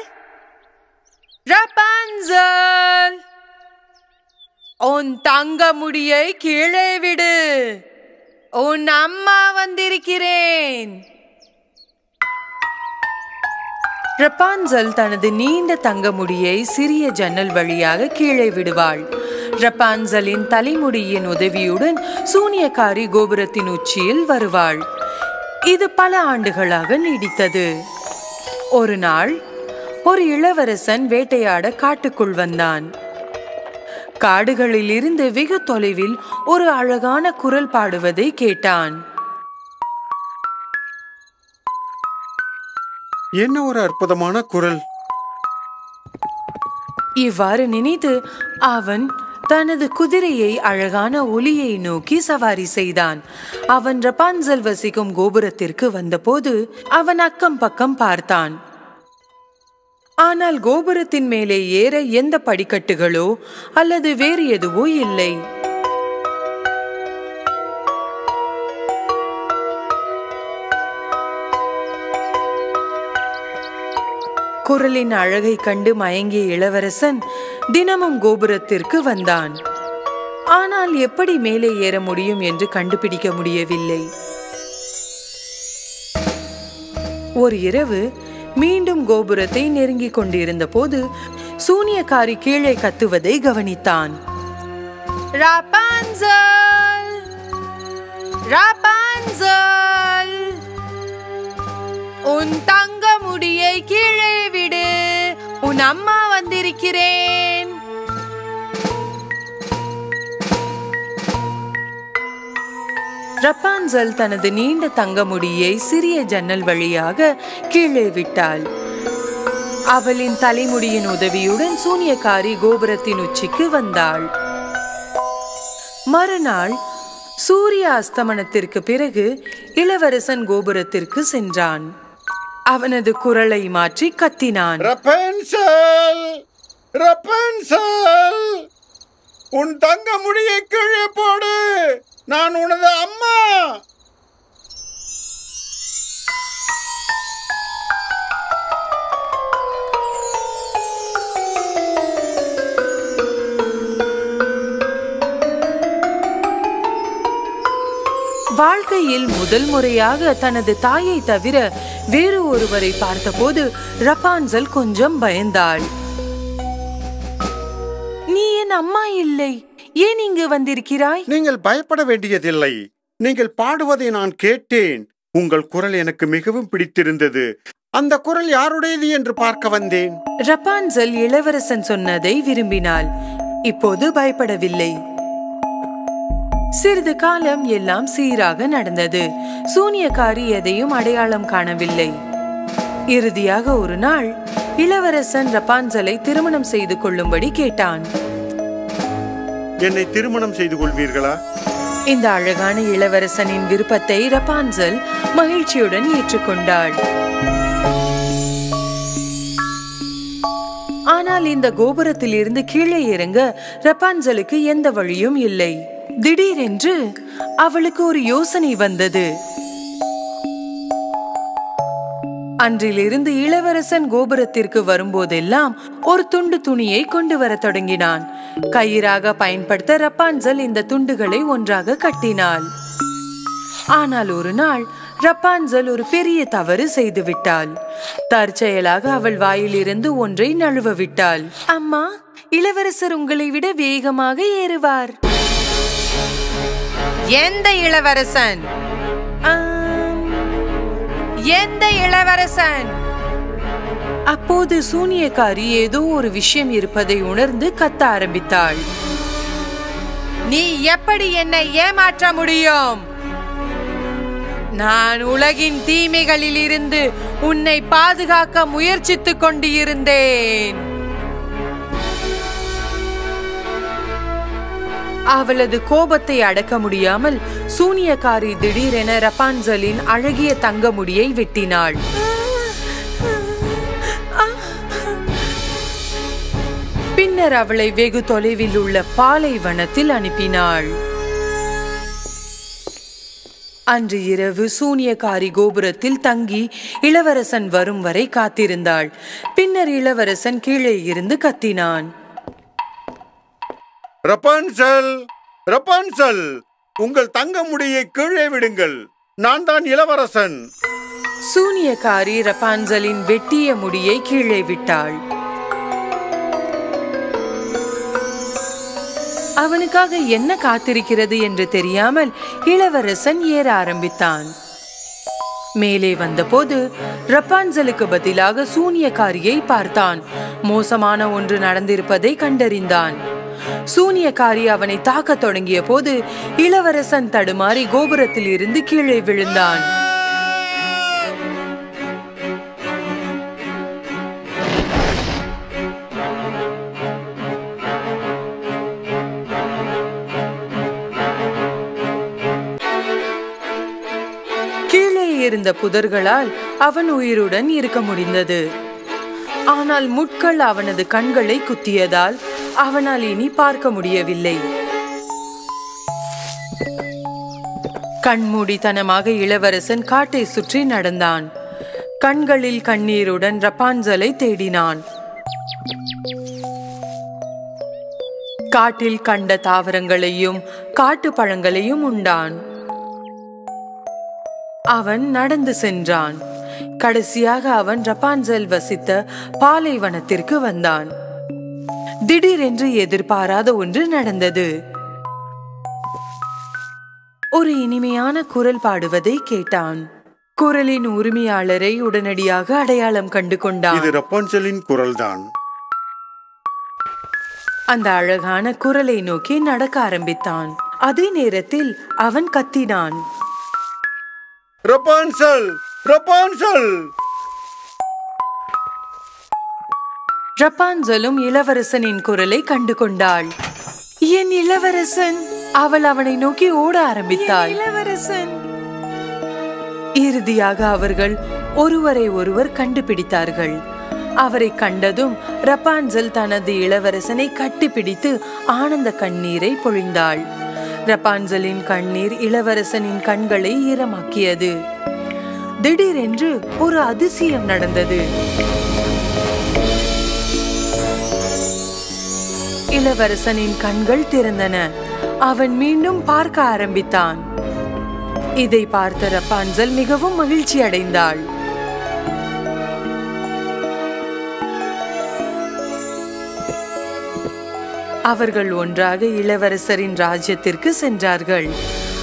ராபன்சல், உன் தங்க முடியை கீழே விடு. உன் அம்மா வந்திருக்கிறேன். ராபன்சல் தனது நீண்ட தங்க முடியை சிறிய ஜன்னல் வழியாக கீழே விடுவாள். ரப்பான்சலின் தலைமுடியின் உதவியுடன் சூனியக்காரி கோபுரத்தின் உச்சியில் வருவாள். இது பல ஆண்டுகளாக நீடித்தது. ஒரு நாள் ஒரு இளவரசன் வேட்டையாட காட்டுக்குள் வந்தான். காடுகளில் இருந்து வெகு தொலைவில் ஒரு அழகான குரல் பாடுவதை கேட்டான். என்ன ஒரு அற்புதமான குரல்! இவ்வாறு நினைத்து அவன் தனது குதிரையை அழகான ஒலியை நோக்கி சவாரி செய்தான். அவன் ரப்பான்சல் வசிக்கும் கோபுரத்திற்கு வந்தபோது அவன் அக்கம் பக்கம் பார்த்தான். ஆனால் கோபுரத்தின் மேலே ஏற எந்த படிக்கட்டுகளோ அல்லது வேறு எதுவோ இல்லை. குரலின் அழகை கண்டு மயங்கிய இளவரசன் தினமும் கோபுரத்திற்கு வந்தான். ஆனால் எப்படி மேலே ஏற முடியும் என்று கண்டுபிடிக்க முடியவில்லை. ஒரு இரவு மீண்டும் கோபுரத்தை நெருங்கிக் கொண்டிருந்த போது சூனியக்காரி கீழே கத்துவதை கவனித்தான். ரப்பான்சல்! ரப்பான்சல்! உன் தங்க முடியை கீழே விடு, உன் அம்மா வந்திருக்கிறேன். ரப்பான்சல் தனது நீண்ட தங்க முடியை சிறிய ஜன்னல் வழியாக கீழே விட்டாள். அவளின் தலைமுடியின் உதவியுடன் சூனியக்காரி கோபுரத்தின் உச்சிக்கு வந்தாள். மறுநாள் சூரிய அஸ்தமனத்திற்கு பிறகு இளவரசன் கோபுரத்திற்கு சென்றான். அவனது குரலை மாற்றி கத்தினான். ரப்பான்சல்! ரப்பான்சல்! உன் தங்க முடியை கீழே போடு, நான் உனது அம்மா. வாழ்க்கையில் முதல் முறையாக தனது தாயை தவிர வேறு ஒருவரை பார்த்தபோது ரப்பான்சல் கொஞ்சம் பயந்தாள். நீ என் அம்மா இல்லை, ஏன் இங்கு வந்திருக்கிறாய்? நீங்கள் பயப்பட வேண்டியதில்லை. நீங்கள் பாடுவதை நான் கேட்டேன். உங்கள் குரல் எனக்கு மிகவும் பிடித்திருந்தது. அந்த குரல் யாருடையது என்று பார்க்க வந்தேன். ரப்பான்சல் இளவரசன் சொன்னதை விரும்பினாள். இப்போது பயப்படவில்லை. சிறிது காலம் எல்லாம் சீராக நடந்தது. சூனியக்காரி எதையும் அடையாளம் காணவில்லை. இறுதியாக ஒரு நாள் இளவரசன் ரப்பான்சலை திருமணம் செய்து கொள்ளும்படி கேட்டான். என்னை திருமணம் செய்து கொள்வீர்களா? இந்த அழகான இளவரசனின் விருப்பத்தை ரப்பான்சல் மகிழ்ச்சியுடன் ஏற்றுக்கொண்டாள். ஆனால் இந்த கோபுரத்தில் இருந்து கீழே இறங்க ரப்பான்சலுக்கு எந்த வழியும் இல்லை. திடீரென்று அவளுக்கு ஒரு யோசனை வந்தது. அன்றிலிருந்து இளவரசன் கோபுரத்திற்கு வரும்போதெல்லாம் ஒரு துண்டு துணியை கொண்டு வர தொடங்கினான். கயிறாக பயன்படுத்த ரப்பான்சல் இந்த துண்டுகளை ஒன்றாக கட்டினாள். ஆனால் ஒரு நாள் ரப்பான்சல் ஒரு பெரிய தவறு செய்து விட்டாள். தற்செயலாக அவள் வாயிலிருந்து ஒன்றை நழுவ விட்டாள். அம்மா, இளவரசர் உங்களை விட வேகமாக ஏறுவார். எந்த இளவரசன்? எந்த இளவரசன்? அப்போது சூனியக்காரி ஏதோ ஒரு விஷயம் இருப்பதை உணர்ந்து கத்த ஆரம்பித்தாள். நீ எப்படி என்னை ஏமாற்ற முடியும்? நான் உலகின் தீமைகளில் இருந்து உன்னை பாதுகாக்க முயற்சித்துக் கொண்டு இருந்தேன். அவளது கோபத்தை அடக்க முடியாமல் சூனியக்காரி திடீரென ரப்பான்சலின் அழகிய தங்க முடியை வெட்டினாள். பின்னர் அவளை வெகு தொலைவில் உள்ள பாலைவனத்தில் அனுப்பினாள். அன்று இரவு சூனியக்காரி கோபுரத்தில் தங்கி இளவரசன் வரும் வரை காத்திருந்தாள். பின்னர் இளவரசன் கீழே இருந்து கத்தினான். ரப்பான்சல்! ரப்பான்சல்! உங்கள் தங்க முடியை கீழே விடுங்கள், நான் தான் இளவரசன். சூனியக்காரி ரப்பான்சலின் வெட்டிய முடியை கீழே விட்டாள். அவனுக்காக என்ன காத்திருக்கிறது என்று தெரியாமல் இளவரசன் ஏற ஆரம்பித்தான். மேலே வந்தபோது ரப்பான்சலுக்கு பதிலாக சூனியக்காரியை பார்த்தான். மோசமான ஒன்று நடந்திருப்பதை கண்டறிந்தான். சூனியக்காரி அவனை தாக்க தொடங்கிய போது இளவரசன் தடுமாறி கோபுரத்தில் இருந்து கீழே விழுந்தான். கீழே இருந்த புதர்களால் அவன் உயிருடன் இருக்க முடிந்தது. ஆனால் முட்கள் அவனது கண்களை குத்தியதால் அவனால் இனி பார்க்க முடியவில்லை. கண்மூடித்தனமாக இளவரசன் காட்டை சுற்றி நடந்தான். கண்களில் கண்ணீருடன் ரப்பான்சலை தேடினான். காட்டில் கண்ட தாவரங்களையும் காட்டு பழங்களையும் உண்டான். அவன் நடந்து சென்றான். கடைசியாக அவன் ரப்பான்சல் வசித்த பாலைவனத்திற்கு வந்தான். திடீரென்று எதிர்பாராத ஒன்று நடந்தது. ஒரு இனிமையான குரல் பாடுவதை கேட்டான். குரலின் உரிமையாளரை உடனடியாக அடையாளம் கண்டு கொண்டான். இது ரப்பான்சலின் குரல்தான். அந்த அழகான குரலை நோக்கி நடக்க ஆரம்பித்தான். அதே நேரத்தில் அவன் கத்தினான், ரப்பான்சல், ரப்பான்சல்! ரப்பான்சலும் இளவரசனின் குரலை கண்டு கொண்டாள். என் இளவரசன்! அவள் அவனை நோக்கி ஓட ஆரம்பித்தாள். இளவரசன்! இறுதியாக அவர்கள் ஒருவரை ஒருவர் கண்டுபிடித்தார்கள். அவரை கண்டதும் ரப்பான்சல் தனது இளவரசனை கட்டிப்பிடித்து ஆனந்த கண்ணீரை பொழிந்தாள். ரப்பான்சலின் கண்ணீர் இளவரசனின் கண்களை ஈரமாக்கியது. திடீரென்று ஒரு அதிசயம் நடந்தது. இளவரசனின் கண்கள் திறந்தன. அவன் மீண்டும் பார்க்க ஆரம்பித்தான். இதை பார்த்த ரப்பான்சல் மிகவும் மகிழ்ச்சி அடைந்தாள். அவர்கள் ஒன்றாக இளவரசரின் ராஜ்யத்திற்கு சென்றார்கள்.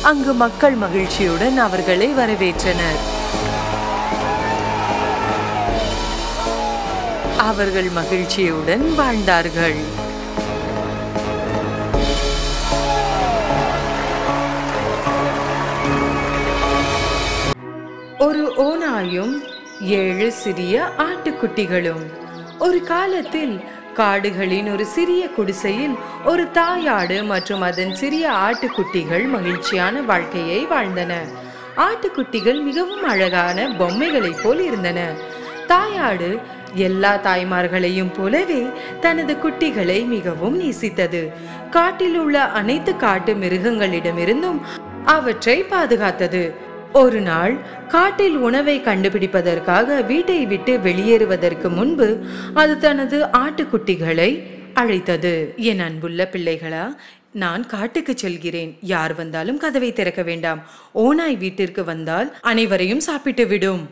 அங்கு மக்கள் மகிழ்ச்சியுடன் அவர்களை வரவேற்றனர். அவர்கள் மகிழ்ச்சியுடன் வாழ்ந்தார்கள். ஒரு ஓநாயும் 7 சிறிய ஆட்டுக்குட்டிகளும். ஒரு காலத்தில் காடுகளின் ஒரு சிறிய குடிசையில் ஒரு தாயாடு மற்றும் அதன் சிறிய ஆட்டுக்குட்டிகள் மகிழ்ச்சியான வாழ்க்கையை வாழ்ந்தன. ஆட்டுக்குட்டிகள் மிகவும் அழகான பொம்மைகளைப் போல் இருந்தன. தாயாடு எல்லா தாய்மார்களையும் போலவே தனது குட்டிகளை மிகவும் நேசித்தது. காட்டில் உள்ள அனைத்து காட்டு மிருகங்களிடமிருந்தும் அவற்றை பாதுகாத்தது. ஒரு நாள் காட்டில் உணவை கண்டுபிடிப்பதற்காக வீட்டை விட்டு வெளியேறுவதற்கு முன்பு அது தனது ஆட்டுக்குட்டிகளை அழைத்தது. என் அன்புள்ள பிள்ளைகளா, நான் காட்டுக்கு செல்கிறேன். யார் வந்தாலும் கதவை திறக்க வேண்டாம். ஓநாய் வீட்டிற்கு வந்தால் அனைவரையும் சாப்பிட்டு விடும்.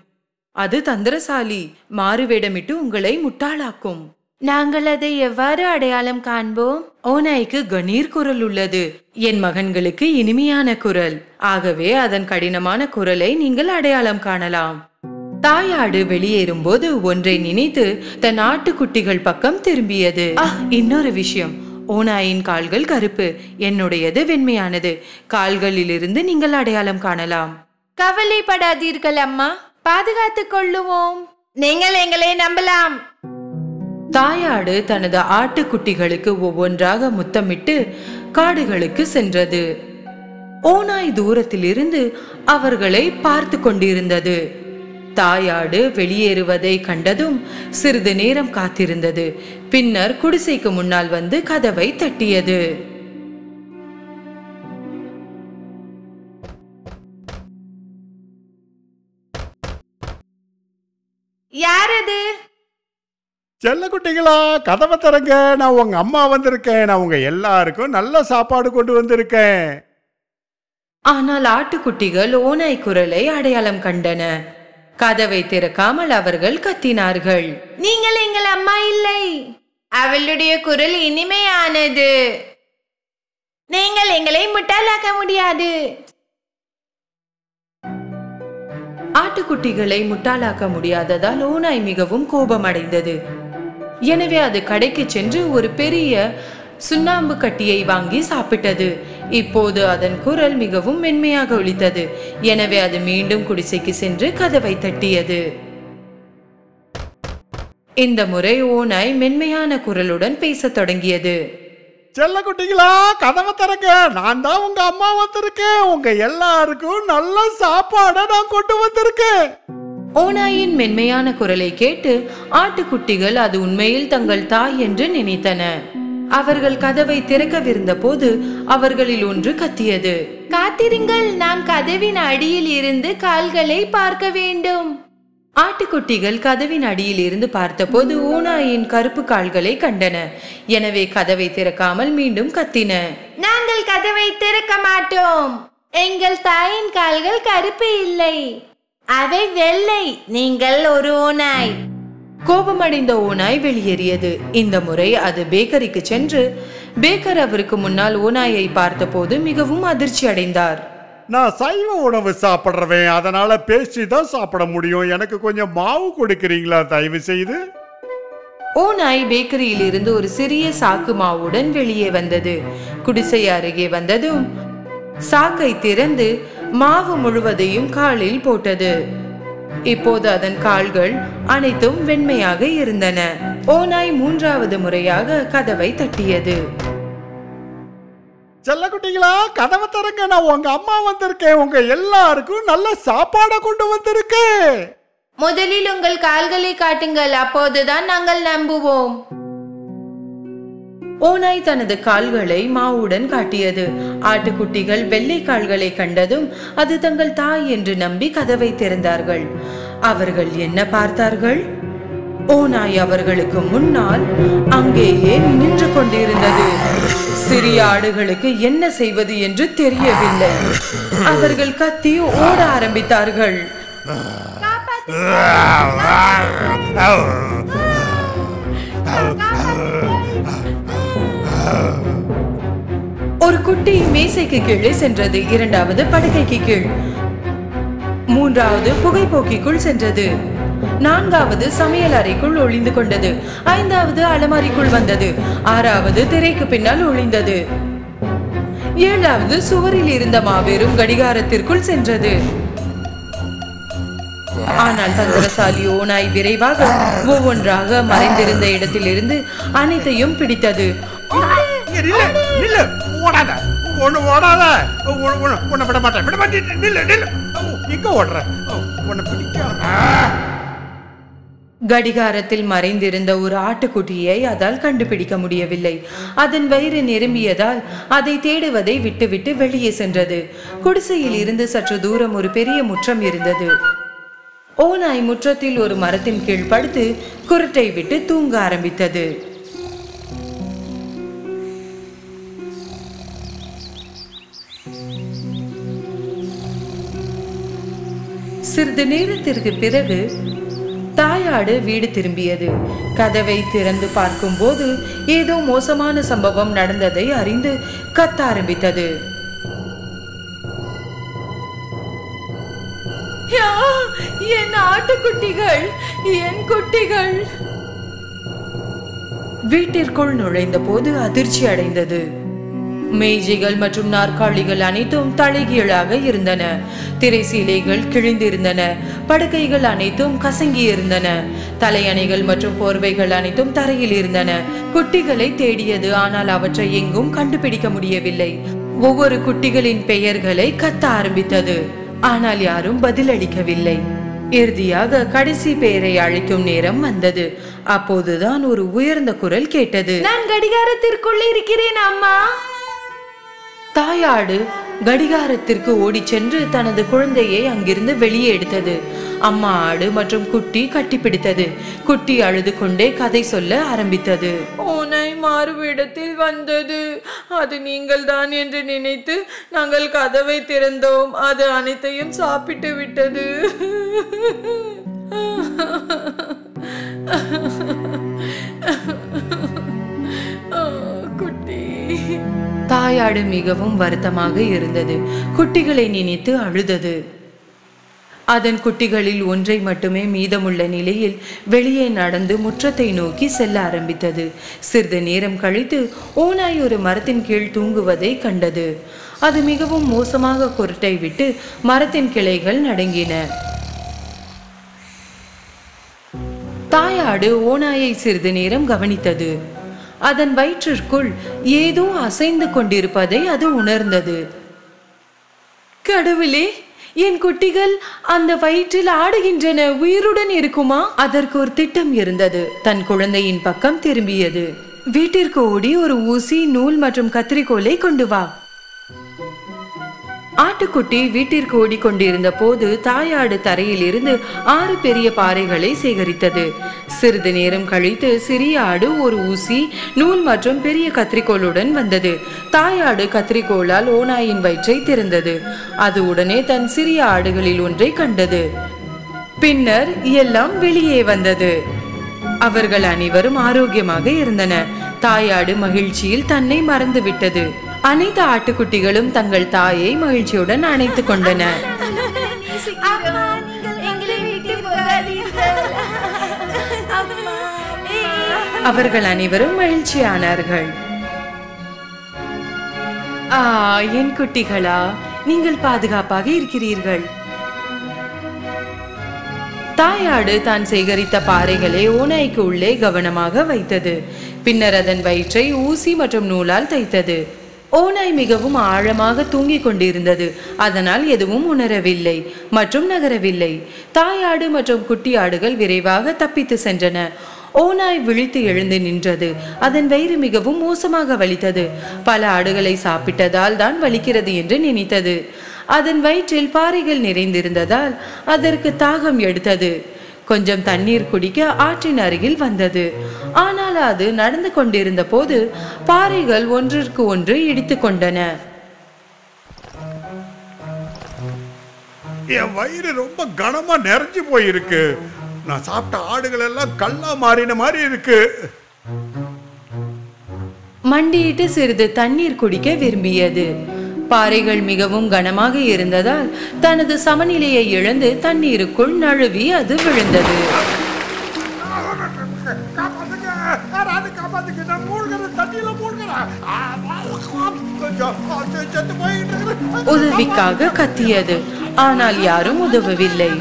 அது தந்திரசாலி. மாறுவேடமிட்டு உங்களை முட்டாளாக்கும். நாங்கள் அதை எவ்வாறு அடையாளம் காண்போம்? ஓநாய்க்கு கணீர் குரல் உள்ளது. என் மகன்களுக்கு இனிமையான குரல். ஆகவே அதன் கடினமான குரலை நீங்கள் அடையாளம் காணலாம். தாயாடு வெளியேறும் போது ஒன்றை நினைத்து தன் ஆட்டுக்குட்டிகள் பக்கம் திரும்பியது. இன்னொரு விஷயம், ஓநாயின் கால்கள் கருப்பு, என்னுடையது வெண்மையானது. கால்களிலிருந்து நீங்கள் அடையாளம் காணலாம். கவலைப்படாதீர்கள் அம்மா, பாதுகாத்துக் கொள்ளுவோம். நீங்கள் எங்களை நம்பலாம். தாயாடு தனது ஆட்டுக்குட்டிகளுக்கு ஒவ்வொன்றாக முத்தமிட்டு காடுகளுக்கு சென்றது. ஓநாய் தூரத்திலிருந்து அவர்களை பார்த்து கொண்டிருந்தது. தாயாடு வெளியேறுவதை கண்டதும் சிறிது நேரம் காத்திருந்தது. பின்னர் குடிசைக்கு முன்னால் வந்து கதவை தட்டியது. யார் அது? செல்ல குட்டிகளா, கதவை திறங்க. நான் உங்க அம்மா வந்திருக்கேன். நான் உங்க எல்லாருக்கும் நல்ல சாப்பாடு கொண்டு வந்திருக்கேன். ஆனால் ஆட்டுக்குட்டிகள் ஓநாய் குரலை அடையாளம் கண்டன. கதவை திறக்காமல் அவர்கள் கத்தினார்கள். நீங்கள் எங்கள் அம்மா இல்லை. அவளுடைய குரல் இனிமையானது. நீங்கள் எங்களை முட்டாளாக்க முடியாது. ஆட்டுக்குட்டிகளை முட்டாளாக்க முடியாததால் ஓநாய் மிகவும் கோபமடைந்தது. எனவே அது கடைக்கு சென்று ஒரு பெரிய சுண்ணாம்பு கட்டியை வாங்கி சாப்பிட்டது. இப்போது அதன் குரல் மிகவும் மென்மையாக ஒலித்தது. எனவே அது மீண்டும் குடிசைக்கு சென்று கதவை தட்டியது. இந்த முறை ஓநாய் மென்மையான குரலுடன் பேசத் தொடங்கியது. செல்ல குட்டிகளா, கதவை திறங்க. நான் தான் உங்க அம்மா வந்திருக்கேன். உங்க எல்லாருக்கும் நல்ல சாப்பாடை நான் கொண்டு வந்திருக்கேன். ஓநாயின் மென்மையான குரலை கேட்டு ஆட்டுக்குட்டிகள் அது உண்மையில் தங்கள் தாய் என்று நினைத்தன. அவர்கள் கதவை திறக்கவிருந்த போது அவர்களில் ஒன்று கத்தியது. காத்திருங்கள், நாம் கதவின் அடியில் இருந்து கால்களை பார்க்க வேண்டும். ஆட்டுக்குட்டிகள் கதவின் அடியில் இருந்து பார்த்தபோது ஓநாயின் கருப்பு கால்களை கண்டன. எனவே கதவை திறக்காமல் மீண்டும் கத்தின. நாங்கள் கதவை திறக்க மாட்டோம். எங்கள் தாயின் கால்கள் கருப்பு இல்லை, அவை வெள்ளை. நீங்கள் ஒரு ஓநாய். கோபமடைந்த ஓநாய் வெளியேறியது. இந்த முறை அது பேக்கரிக்கு சென்று பேக்கர் அவருக்கு முன்னால் ஓநாயை பார்த்தபோது மிகவும் அதிர்ச்சி அடைந்தார். நான் சைவ உணவு சாப்பிட்றவேன், அதனால பேசி தான் சாப்பிட முடியும். எனக்கு கொஞ்சம் மாவு கொடுக்கிறீங்களா தயவு செய்து? ஓநாய் பேக்கரியில் இருந்து ஒரு சிறிய சாக்கு மாவுடன் வெளியே வந்தது. குடிசை அருகே வந்ததும் சாக்கை திறந்து மாவு முழுவதையும் காலில் போட்டது. இப்போது அதன் கால்கள் அனைத்தும் வெண்மையாக இருந்தன. ஓநாய் மூன்றாவது முறையாக கதவை தட்டியது. செல்லக்குட்டிகளா, கதவை திறங்க. நான் உங்க அம்மா வந்திருக்கேன். உங்க எல்லாருக்கும் நல்ல சாப்பாடை கொண்டு வந்திருக்கேன். முதலில் உங்கள் கால்களை காட்டுங்கள், அப்போதுதான் நாங்கள் நம்புவோம். ஓநாய் தனது கால்களை மாவுடன் காட்டியது. ஆட்டுக்குட்டிகள் வெள்ளை கால்களை கண்டதும் அது தங்கள் தாய் என்று நம்பி கதவை திறந்தார்கள். அவர்கள் என்ன பார்த்தார்கள்? ஓநாய் அவர்களுக்கு முன்னால் அங்கேயே நின்று கொண்டிருந்தது. சிறிய ஆடுகளுக்கு என்ன செய்வது என்று தெரியவில்லை. அவர்கள் கத்தி ஓட ஆரம்பித்தார்கள். ஒரு குட்டி மேசைக்கு கீழே சென்றது. இரண்டாவது படுக்கைக்கு கீழ், மூன்றாவது புகைப்போக்கிக்குள் சென்றது. நான்காவது சமையல் அறைக்குள் ஒளிந்து கொண்டது. ஐந்தாவது அலமாரிக்குள் வந்தது. ஆறாவது திரைக்கு பின்னால் ஒளிந்தது. ஏழாவது சுவரில் இருந்த மாபெரும் கடிகாரத்திற்குள் சென்றது. ஆனால் தந்திரசாலி ஓநாய் விரைவாக ஒவ்வொன்றாக மறைந்திருந்த இடத்திலிருந்து அனைத்தையும் பிடித்தது. கடிகாரத்தில் மறைந்திருந்த ஒரு ஆட்டுக்குட்டியை அதால் கண்டுபிடிக்க முடியவில்லை. அதன் வயிறு நிரம்பியதால் அதை தேடுவதை விட்டுவிட்டு வெளியே சென்றது. குடிசையில் இருந்து சற்று தூரம் ஒரு பெரிய முற்றம் இருந்தது. ஓநாய் முற்றத்தில் ஒரு மரத்தின் கீழ் படுத்து குருட்டை விட்டு தூங்க ஆரம்பித்தது. சிறிது நேரத்திற்கு பிறகு தாயாடு வீடு திரும்பியது. கதவை திறந்து பார்க்கும்போது ஏதோ மோசமான சம்பவம் நடந்ததை அறிந்து கத்த ஆரம்பித்தது. என் ஆட்டுக்குட்டிகள், என் குட்டிகள்! வீட்டிற்குள் நுழைந்த போது அதிர்ச்சி அடைந்தது. மேஜைகள் மற்றும் நாற்காலிகள் அனைத்தும் தலைகீழாக இருந்தன. திரைசீலைகள் கிழிந்திருந்தன. படுக்கைகள் அனைத்தும் கசங்கி இருந்தன. தலையணைகள் மற்றும் போர்வைகள் அனைத்தும் தரையில் இருந்தன. குட்டிகளை தேடியது, ஆனால் அவற்றை எங்கும் கண்டுபிடிக்க முடியவில்லை. ஒவ்வொரு குட்டிகளின் பெயர்களை கத்த ஆரம்பித்தது, ஆனால் யாரும் பதிலளிக்கவில்லை. இறுதியாக கடைசி பெயரை அழைக்கும் நேரம் வந்தது. அப்போதுதான் ஒரு உயர்ந்த குரல் கேட்டது. நான் கடிகாரத்திற்குள் இருக்கிறேன் அம்மா. தாயாடு கடிகாரத்திற்கு ஓடி சென்று தனது குழந்தையை அங்கிருந்து வெளியே எடுத்தது. அம்மா ஆடு மற்றும் குட்டி கட்டிப்பிடித்தது. குட்டி அழுது கொண்டே கதை சொல்ல ஆரம்பித்தது. ஓநாய் மாறுவிடத்தில் வந்தது. அது நீங்கள் தான் என்று நினைத்து நாங்கள் கதவை திறந்தோம். அது அனைத்தையும் சாப்பிட்டு விட்டது. குட்டி தாயாடு மிகவும் வருத்தமாக இருந்தது. குட்டிகளை நினைத்து அழுதது. அதன் குட்டிகளில் ஒன்றை மட்டுமே மீதமுள்ள நிலையில் வெளியே நடந்து முற்றத்தை நோக்கி செல்ல ஆரம்பித்தது. சிறிது நேரம் கழித்து ஓநாய் ஒரு மரத்தின் கீழ் தூங்குவதை கண்டது. அது மிகவும் மோசமாக குரட்டை விட்டு மரத்தின் கிளைகள் நடுங்கின. தாயாடு ஓநாயை சிறிது நேரம் கவனித்தது. அதன் வயிற்றிற்குள் ஏதோ அசைந்து கொண்டிருப்பதை அது உணர்ந்தது. கடவுளே, என் குட்டிகள் அந்த வயிற்றில் ஆடுகின்றன, உயிருடன் இருக்குமா? அதற்கு ஒரு திட்டம் இருந்தது. தன் குழந்தையின் பக்கம் திரும்பியது. வீட்டிற்கு ஓடி ஒரு ஊசி, நூல் மற்றும் கத்திரிக்கோலை கொண்டு வா. ஆட்டுக்குட்டி வீட்டிற்கு ஓடிக்கொண்டிருந்த போது தாயாடு தரையில் இருந்து 6 பெரிய பாறைகளை சேகரித்தது. சிறிது நேரம் கழித்து சிறிய ஆடு ஒரு ஊசி, நூல் மற்றும் பெரிய கத்திரிக்கோளுடன் வந்தது. தாயாடு கத்திரிக்கோளால் ஓநாயின் வயிற்றை திறந்தது. அது உடனே தன் சிறிய ஆடுகளில் ஒன்றை கண்டது. பின்னர் எல்லாம் வெளியே வந்தது. அவர்கள் அனைவரும் ஆரோக்கியமாக இருந்தனர். தாயாடு மகிழ்ச்சியில் தன்னை மறந்துவிட்டது. அனைத்து ஆட்டுக்குட்டிகளும் தங்கள் தாயை மகிழ்ச்சியுடன் அணைத்துக் கொண்டன. அவர்கள் அனைவரும் மகிழ்ச்சியானார்கள். என் குட்டிகளா, நீங்கள் பாதுகாப்பாக இருக்கிறீர்கள். தாயாடு தான் சேகரித்த பாறைகளை ஓநாய்க்கு உள்ளே கவனமாக வைத்தது. பின்னர் அதன் வயிற்றை ஊசி மற்றும் நூலால் தைத்தது. ஓநாய் மிகவும் ஆழமாக தூங்கிக் கொண்டிருந்தது. அதனால் எதுவும் உணரவில்லை மற்றும் நகரவில்லை. தாயாடு மற்றும் குட்டி ஆடுகள் விரைவாக தப்பித்து சென்றன. ஓநாய் விழித்து எழுந்து நின்றது. அதன் வயிறு மிகவும் மோசமாக வலித்தது. பல ஆடுகளை சாப்பிட்டதால் தான் வலிக்கிறது என்று நினைத்தது. அதன் வயிற்றில் பாறைகள் நிறைந்திருந்ததால் அதற்கு தாகம் எடுத்தது. கொஞ்சம் தண்ணீர் குடிக்க ஆற்றின் அருகில் வந்தது. ஆனால் அது நடந்து கொண்டிருந்த போது பாறைகள் ஒன்றிற்கு ஒன்று இடித்து கொண்டன. என் வயிறு ரொம்ப கனமா நிறைஞ்சு போயிருக்கு. நான் சாப்பிட்ட ஆடுகள் எல்லாம் கல்லா மாறின மாதிரி இருக்கு. மண்டியிட்டு சிறிது தண்ணீர் குடிக்க விரும்பியது. பாறைகள் மிகவும் கனமாக இருந்ததால் தனது சமநிலையை இழந்து தண்ணீருக்குள் நழுவி அது விழுந்தது. உதவிக்காக கத்தியது. ஆனால் யாரும் உதவவில்லை.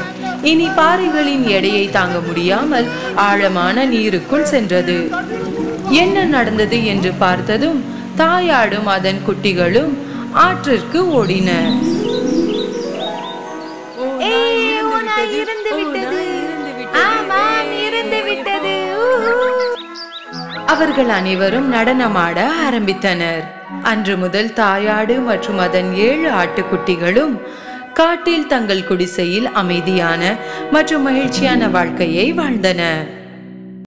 இனி பாறைகளின் எடையை தாங்க முடியாமல் ஆழமான நீருக்குள் சென்றது. என்ன நடந்தது என்று பார்த்ததும் தாயாடும் அதன் குட்டிகளும் ஆற்றிற்கு ஓடின. அவர்கள் அனைவரும் நடனமாட ஆரம்பித்தனர். அன்று முதல் தாயாடு மற்றும் அதன் 7 ஆட்டுக்குட்டிகளும் காட்டில் தங்கள் குடிசையில் அமைதியான மற்றும் மகிழ்ச்சியான வாழ்க்கையை வாழ்ந்தன.